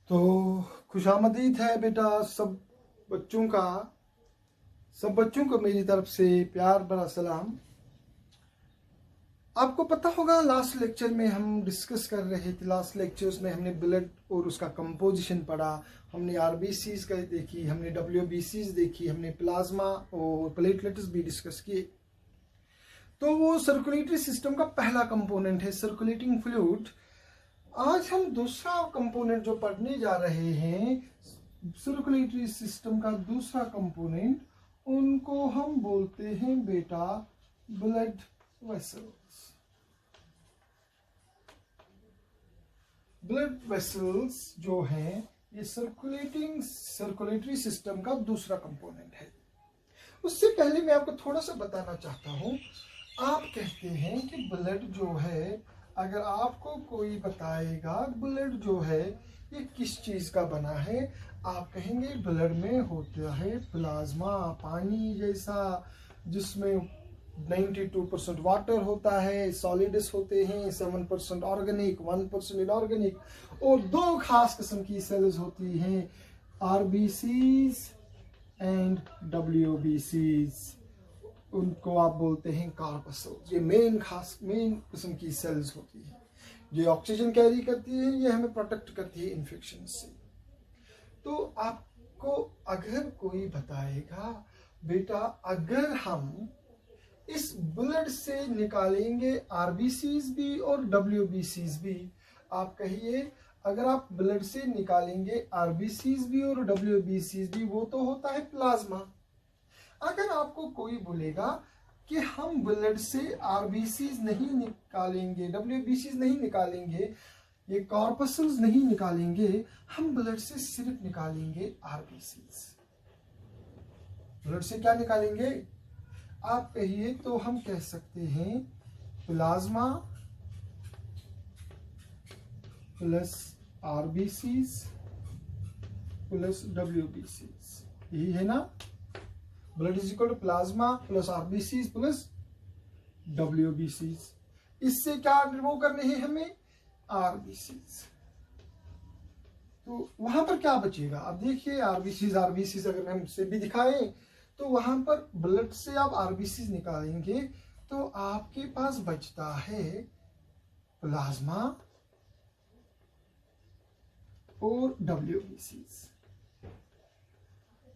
तो खुशामदीद है बेटा सब बच्चों को मेरी तरफ से प्यार भरा सलाम। आपको पता होगा लास्ट लेक्चर में हम डिस्कस कर रहे थे। लास्ट लेक्चर्स में हमने ब्लड और उसका कंपोजिशन पढ़ा, हमने आरबीसीज का देखी, हमने डब्ल्यूबीसीज देखी, हमने प्लाज्मा और प्लेटलेट्स भी डिस्कस किए। तो वो सर्कुलेटरी सिस्टम का पहला कंपोनेंट है सर्कुलेटिंग फ्लूइड। आज हम दूसरा कंपोनेंट जो पढ़ने जा रहे हैं, सर्कुलेटरी सिस्टम का दूसरा कंपोनेंट, उनको हम बोलते हैं बेटा ब्लड वेसल्स। ब्लड वेसल्स जो हैं ये सर्कुलेटरी सिस्टम का दूसरा कंपोनेंट है। उससे पहले मैं आपको थोड़ा सा बताना चाहता हूं। आप कहते हैं कि ब्लड जो है, अगर आपको कोई बताएगा ब्लड जो है ये किस चीज का बना है, आप कहेंगे ब्लड में होता है प्लाज्मा, पानी जैसा, जिसमें 92% वाटर होता है, सॉलिड्स होते हैं, 7% ऑर्गेनिक, 1% इनऑर्गेनिक, और दो खास किस्म की सेल्स होती हैं, आरबीसीज एंड डब्ल्यूबीसीज। उनको आप बोलते हैं कार्पसल्स। ये मेन किस्म की सेल्स होती है, ये ऑक्सीजन कैरी करती है, ये हमें प्रोटेक्ट करती है इन्फेक्शन से। तो आपको अगर कोई बताएगा बेटा अगर हम इस ब्लड से निकालेंगे आरबीसीज भी और डब्ल्यूबीसीज भी, आप कहिए अगर आप ब्लड से निकालेंगे आरबीसीज भी और डब्ल्यूबीसीज भी, वो तो होता है प्लाज्मा। अगर आपको कोई बोलेगा कि हम ब्लड से आरबीसीज नहीं निकालेंगे, डब्ल्यूबीसीज नहीं निकालेंगे, ये कॉर्पसल्स नहीं निकालेंगे, हम ब्लड से सिर्फ निकालेंगे आरबीसीज। ब्लड से क्या निकालेंगे आप कहिए, तो हम कह सकते हैं प्लाज्मा प्लस आरबीसीज प्लस डब्ल्यूबीसीज। यही है ना, blood is equal to plasma plus RBCs plus डब्ल्यूबीसीज। इससे क्या रिमूव करने हैं हमें, आरबीसीज। तो वहां पर क्या बचेगा, अब देखिए आरबीसीज अगर हम से भी दिखाएं तो वहां पर ब्लड से आप आरबीसीज निकालेंगे तो आपके पास बचता है प्लाज्मा और डब्ल्यूबीसीज।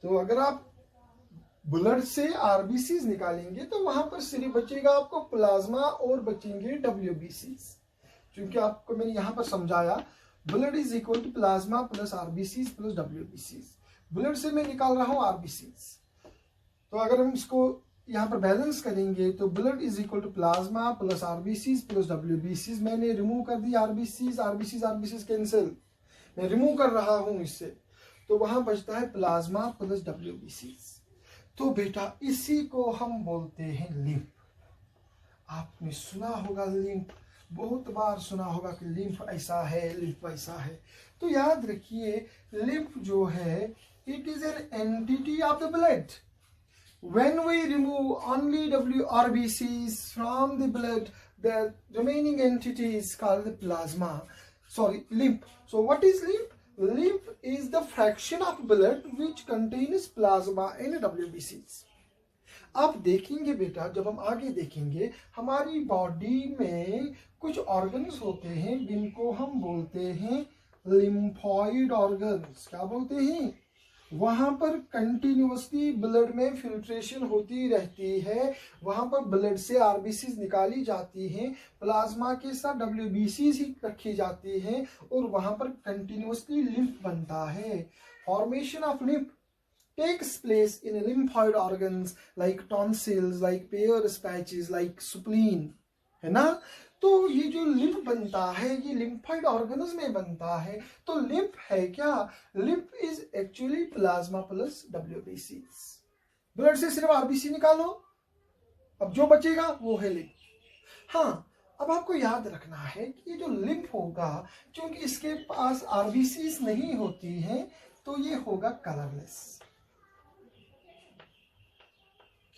तो अगर आप ब्लड से आरबीसीज निकालेंगे तो वहां पर सिर्फ बचेगा आपको प्लाज्मा और बचेंगे डब्ल्यूबीसीज। क्योंकि आपको मैंने यहां पर समझाया blood is equal to plasma plus RBCs plus डब्ल्यूबीसीज। ब्लड से मैं निकाल रहा हूं आरबीसीज, तो अगर हम इसको यहाँ पर बैलेंस करेंगे तो blood is equal to plasma plus RBCs plus डब्ल्यूबीसीज। मैंने रिमूव कर दी आरबीसीज कैंसिल, मैं रिमूव कर रहा हूं इससे, तो वहां बचता है प्लाज्मा प्लस डब्ल्यूबीसीज। तो बेटा इसी को हम बोलते हैं लिम्फ। आपने सुना होगा लिम्फ, बहुत बार सुना होगा कि लिम्फ ऐसा है, लिम्फ ऐसा है। तो याद रखिए लिम्फ जो है it is an entity of the blood. When we remove only RBCs from the blood, the remaining entity is called the plasma. Sorry, lymph. So what is lymph? Lymph is the fraction of blood which contains plasma and WBCs. आप देखेंगे बेटा, जब हम आगे देखेंगे हमारी body में कुछ ऑर्गन्स होते हैं जिनको हम बोलते हैं लिम्फॉइड ऑर्गन्स। क्या बोलते हैं, वहां पर कंटिन्यूअसली ब्लड में फिल्ट्रेशन होती रहती है, वहां पर ब्लड से आरबीसीज निकाली जाती हैं, प्लाज्मा के साथ डब्ल्यूबीसीज ही रखी जाती हैं, और वहां पर कंटिन्यूअसली लिम्फ बनता है। Formation of lymph takes place in lymphoid organs like tonsils, like Peyer's patches, like spleen, है ना। तो ये जो लिम्फ बनता है ये लिम्फॉइड ऑर्गन्स में बनता है। तो लिम्फ है क्या, lymph is actually plasma plus डब्ल्यूबीसीज। ब्लड से सिर्फ आरबीसी निकालो, अब जो बचेगा वो है लिम्फ। हाँ, अब आपको याद रखना है कि ये जो लिम्फ होगा, क्योंकि इसके पास आरबीसीज नहीं होती हैं, तो ये होगा कलरलेस।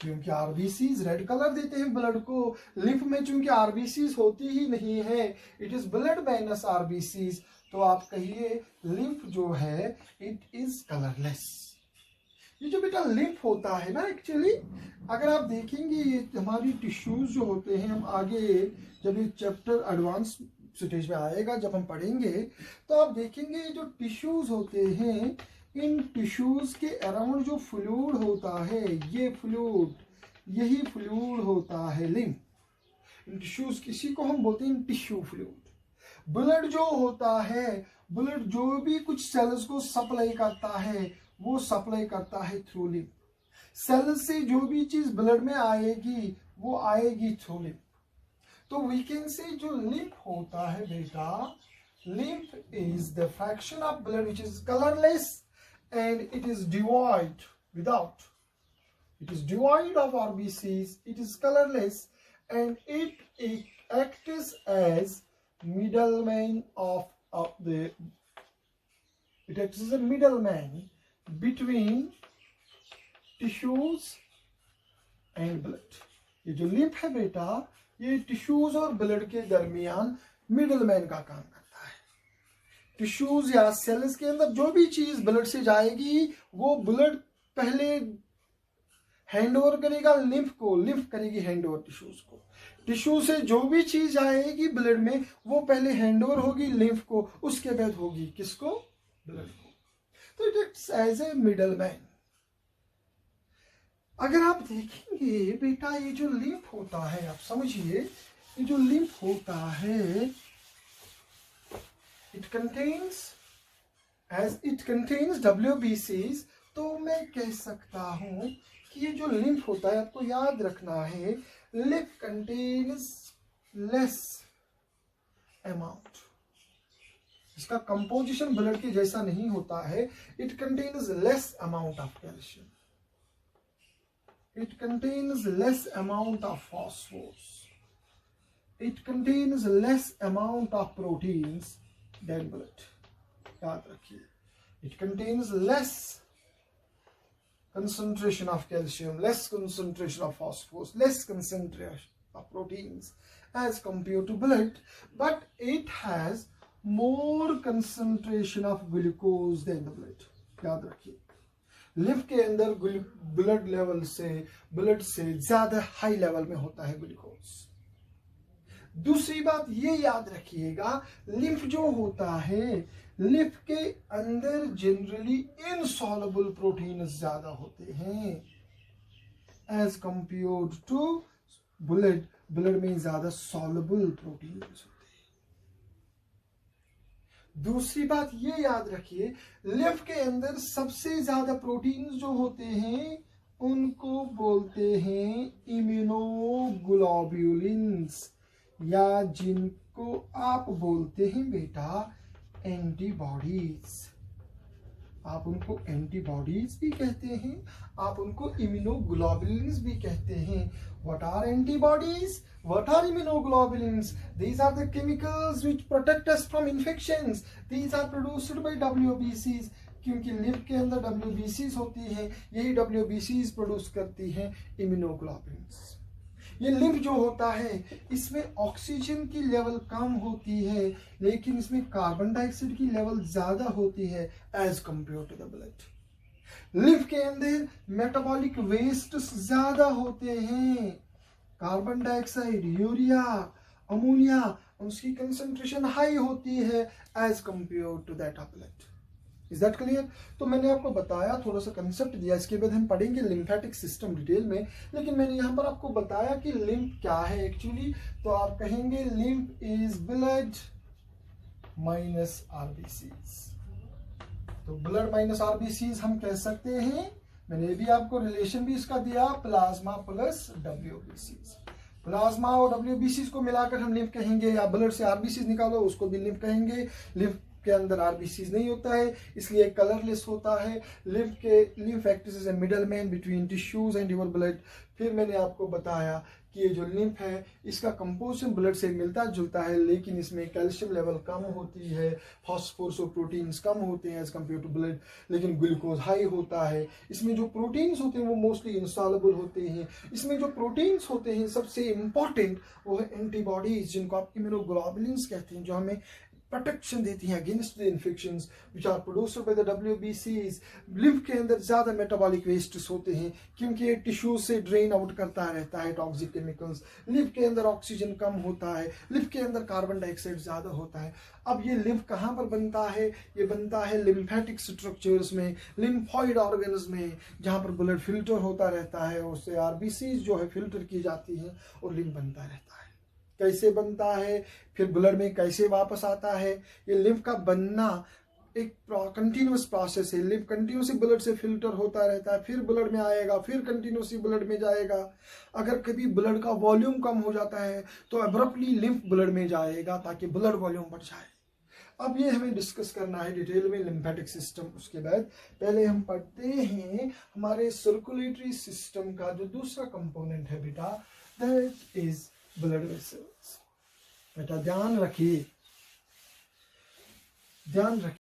क्योंकि आरबीसीज रेड कलर देते हैं ब्लड को। लिम्फ में चूंकि आरबीसीज होती ही नहीं है, it is blood minus RBCs, तो आप कहिए लिम्फ जो है इट इज कलरलेस। ये जो बेटा लिम्फ होता है ना, एक्चुअली अगर आप देखेंगे ये हमारी टिश्यूज जो होते हैं, हम आगे जब ये चैप्टर एडवांस स्टेज में आएगा जब हम पढ़ेंगे तो आप देखेंगे जो टिश्यूज होते हैं, इन टिश्यूज के अराउंड जो फ्लूइड होता है, ये फ्लूइड, यही फ्लूइड होता है लिम्फ। इन टिश्यूज, किसी को हम बोलते हैं टिश्यू फ्लूइड। ब्लड जो होता है, ब्लड जो भी कुछ सेल्स को सप्लाई करता है वो सप्लाई करता है थ्रू लिम्फ। सेल से जो भी चीज ब्लड में आएगी वो आएगी थ्रू लिम्फ। तो वी कैन से जो लिम्फ होता है बेटा, lymph is the fraction of blood which is colourless and it is devoid of RBCs, it is colorless, and it acts as middleman it acts as a middleman between tissues and blood। ये जो lymph है बेटा, ये tissues और blood के दरमियान middleman का काम करता है। टिश्यूज या सेल्स के अंदर जो भी चीज ब्लड से जाएगी वो ब्लड पहले हैंड ओवर करेगा लिम्फ को, लिम्फ करेगी हैंड ओवर टिश्यूज को। टिश्यू से जो भी चीज आएगी ब्लड में वो पहले हैंड ओवर होगी लिम्फ को, उसके बाद होगी किसको, ब्लड को। तो it acts as a middleman. अगर आप देखेंगे बेटा, ये जो लिम्फ होता है, आप समझिए ये जो लिम्फ होता है, it contains WBCs, तो मैं कह सकता हूं कि ये जो लिम्फ होता है, आपको याद रखना है, लिम्फ कंटेन्स लेस अमाउंट। इसका कंपोजिशन ब्लड के जैसा नहीं होता है। It contains less amount of calcium, it contains less amount of phosphorus, it contains less amount of proteins than blood। याद रखिए, it contains less concentration of calcium, less concentration of phosphorus, less concentration of proteins as compared to blood, but it has more concentration of glucose than the blood। याद रखिए, lymph के अंदर blood level से, blood से ज्यादा high level में होता है ग्लूकोज। दूसरी बात ये याद रखिएगा, लिम्फ जो होता है, लिम्फ के अंदर जनरली इनसॉल्युबल प्रोटीन ज्यादा होते हैं as compared to blood. Blood में ज्यादा सॉल्युबल प्रोटीन होते हैं। दूसरी बात ये याद रखिए, लिम्फ के अंदर सबसे ज्यादा प्रोटीन जो होते हैं उनको बोलते हैं इम्यूनोग्लोब्युलिन्स, या जिनको आप बोलते हैं बेटा एंटीबॉडीज। आप उनको एंटीबॉडीज भी कहते हैं, आप उनको इम्यूनोग्लोबुलिन्स भी कहते हैं। What are antibodies, what are immunoglobulins? These are the chemicals which protect us from infections. These are produced by डब्ल्यूबीसीज। क्योंकि लिम्फ के अंदर डब्ल्यूबीसीज होती है, यही डब्ल्यूबीसीज प्रोड्यूस करती हैं इम्यूनोग्लोबुलिन्स। ये लिम्फ जो होता है, इसमें ऑक्सीजन की लेवल कम होती है, लेकिन इसमें कार्बन डाइऑक्साइड की लेवल ज्यादा होती है as compare to the blood. Lymph के अंदर मेटाबॉलिक वेस्ट ज्यादा होते हैं, कार्बन डाइऑक्साइड, यूरिया, अमोनिया, उसकी कंसंट्रेशन हाई होती है as compare to that of blood. Is that clear? तो मैंने आपको बताया, थोड़ा सा कंसेप्ट दिया, इसके बाद हम पढ़ेंगे लिम्फेटिक सिस्टम डिटेल में, लेकिन मैंने यहाँ पर आपको बताया कि लिम्फ क्या है एक्चुअली। तो आप कहेंगे lymph is blood minus RBCs. तो ब्लड माइनस आरबीसीज हम कह सकते हैं। मैंने भी आपको रिलेशन भी इसका दिया, प्लाज्मा प्लस डब्ल्यूबीसीज। प्लाज्मा और डब्ल्यूबीसीज को मिलाकर हम लिम्फ कहेंगे, या ब्लड से आरबीसीज निकालो उसको भी लिम्फ कहेंगे। लिम्फ के अंदर आरबीसीज नहीं होता है, इसलिए कलरलेस होता है। Lymph acts as a middleman between tissues and your blood. फिर मैंने आपको बताया कि ये जो लिम्फ है इसका कंपोजिशन ब्लड से मिलता जुलता है, लेकिन इसमें कैल्शियम लेवल कम होती है, फॉस्फोरस और प्रोटीन्स कम होते हैं एज कम्पेयर टू ब्लड, लेकिन ग्लूकोज हाई होता है। इसमें जो प्रोटीन्स होते हैं वो मोस्टली इंसॉल्युबल होते हैं। इसमें जो प्रोटीन्स होते हैं सबसे इंपॉर्टेंट वो है एंटीबॉडीज, जिनको आप इम्यूनोग्लोबुलिन्स कहते हैं, जो हमें प्रोटेक्शन देती हैं against the infections which are produced by the WBCs। Lymph के अंदर ज़्यादा मेटाबॉलिक वेस्ट्स होते हैं क्योंकि ये टिश्यू से ड्रेन आउट करता रहता है टॉक्सिक केमिकल्स। लिम्फ के अंदर ऑक्सीजन कम होता है, लिम्फ के अंदर कार्बन डाइऑक्साइड ज़्यादा होता है। अब ये लिम्फ कहाँ पर बनता है? ये बनता है लिम्फेटिक स्ट्रक्चर्स में, लिम्फॉइड ऑर्गन्स में, जहाँ पर ब्लड फिल्टर होता रहता है, उससे RBCs जो है फिल्टर की जाती हैं और लिम्फ बनता रहता है। कैसे बनता है, फिर ब्लड में कैसे वापस आता है? ये लिम्फ का बनना एक कंटिन्यूस प्रोसेस है। लिम्फ कंटिन्यूसली ब्लड से फिल्टर होता रहता है, फिर ब्लड में आएगा, फिर कंटिन्यूसली ब्लड में जाएगा। अगर कभी ब्लड का वॉल्यूम कम हो जाता है तो अब्रप्टली लिम्फ ब्लड में जाएगा ताकि ब्लड वॉल्यूम बढ़ जाए। अब ये हमें डिस्कस करना है डिटेल में लिम्फेटिक सिस्टम। उसके बाद पहले हम पढ़ते हैं हमारे सर्कुलेटरी सिस्टम का जो दूसरा कंपोनेंट है बेटा, दैट इज ब्लड वेसल्स। बेटा ध्यान रखिए, ध्यान रखिए।